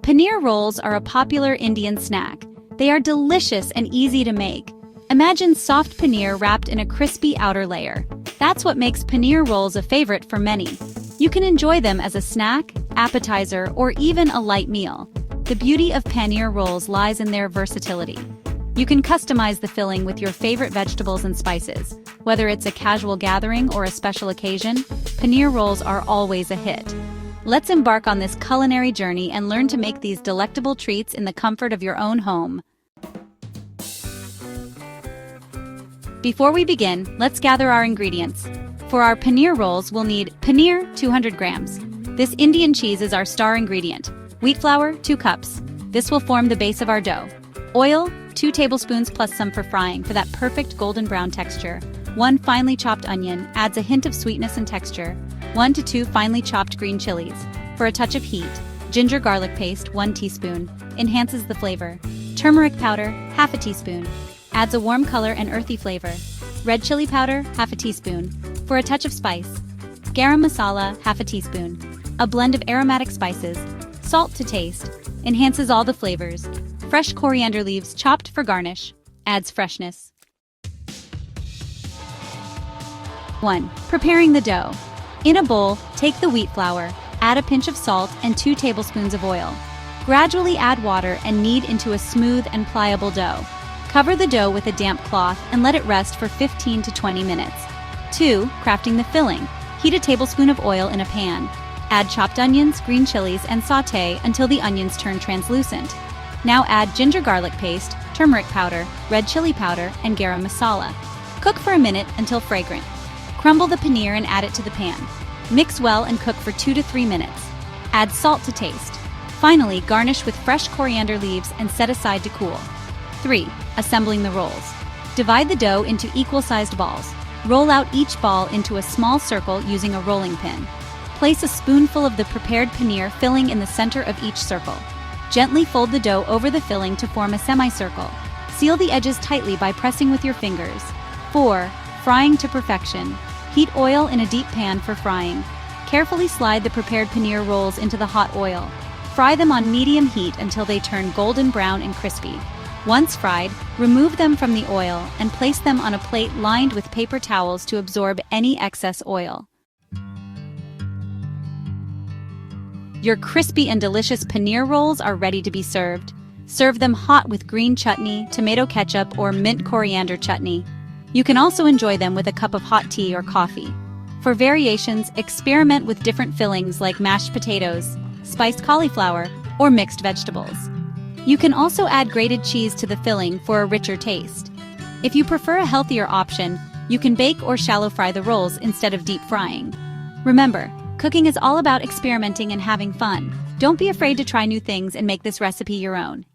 Paneer rolls are a popular Indian snack. They are delicious and easy to make. Imagine soft paneer wrapped in a crispy outer layer. That's what makes paneer rolls a favorite for many. You can enjoy them as a snack, appetizer, or even a light meal. The beauty of paneer rolls lies in their versatility. You can customize the filling with your favorite vegetables and spices. Whether it's a casual gathering or a special occasion, paneer rolls are always a hit. Let's embark on this culinary journey and learn to make these delectable treats in the comfort of your own home. Before we begin, let's gather our ingredients. For our paneer rolls, we'll need paneer, 200 grams. This Indian cheese is our star ingredient. Wheat flour, 2 cups. This will form the base of our dough. Oil, 2 tablespoons plus some for frying for that perfect golden brown texture. 1 finely chopped onion adds a hint of sweetness and texture. 1 to 2 finely chopped green chilies. For a touch of heat, ginger garlic paste, 1 teaspoon, enhances the flavor. Turmeric powder, half a teaspoon, adds a warm color and earthy flavor. Red chili powder, half a teaspoon. For a touch of spice. Garam masala, half a teaspoon. A blend of aromatic spices. Salt to taste. Enhances all the flavors. Fresh coriander leaves chopped for garnish. Adds freshness. 1. Preparing the dough. In a bowl, take the wheat flour, add a pinch of salt and 2 tablespoons of oil. Gradually add water and knead into a smooth and pliable dough. Cover the dough with a damp cloth and let it rest for 15 to 20 minutes. 2. Crafting the filling. Heat a tablespoon of oil in a pan. Add chopped onions, green chilies, and sauté until the onions turn translucent. Now add ginger garlic paste, turmeric powder, red chili powder, and garam masala. Cook for a minute until fragrant. Crumble the paneer and add it to the pan. Mix well and cook for 2 to 3 minutes. Add salt to taste. Finally, garnish with fresh coriander leaves and set aside to cool. 3. Assembling the rolls. Divide the dough into equal-sized balls. Roll out each ball into a small circle using a rolling pin. Place a spoonful of the prepared paneer filling in the center of each circle. Gently fold the dough over the filling to form a semicircle. Seal the edges tightly by pressing with your fingers. 4. Frying to perfection. Heat oil in a deep pan for frying. Carefully slide the prepared paneer rolls into the hot oil. Fry them on medium heat until they turn golden brown and crispy. Once fried, remove them from the oil and place them on a plate lined with paper towels to absorb any excess oil. Your crispy and delicious paneer rolls are ready to be served. Serve them hot with green chutney, tomato ketchup, or mint coriander chutney. You can also enjoy them with a cup of hot tea or coffee. For variations, experiment with different fillings like mashed potatoes, spiced cauliflower, or mixed vegetables. You can also add grated cheese to the filling for a richer taste. If you prefer a healthier option, you can bake or shallow fry the rolls instead of deep frying. Remember, cooking is all about experimenting and having fun. Don't be afraid to try new things and make this recipe your own.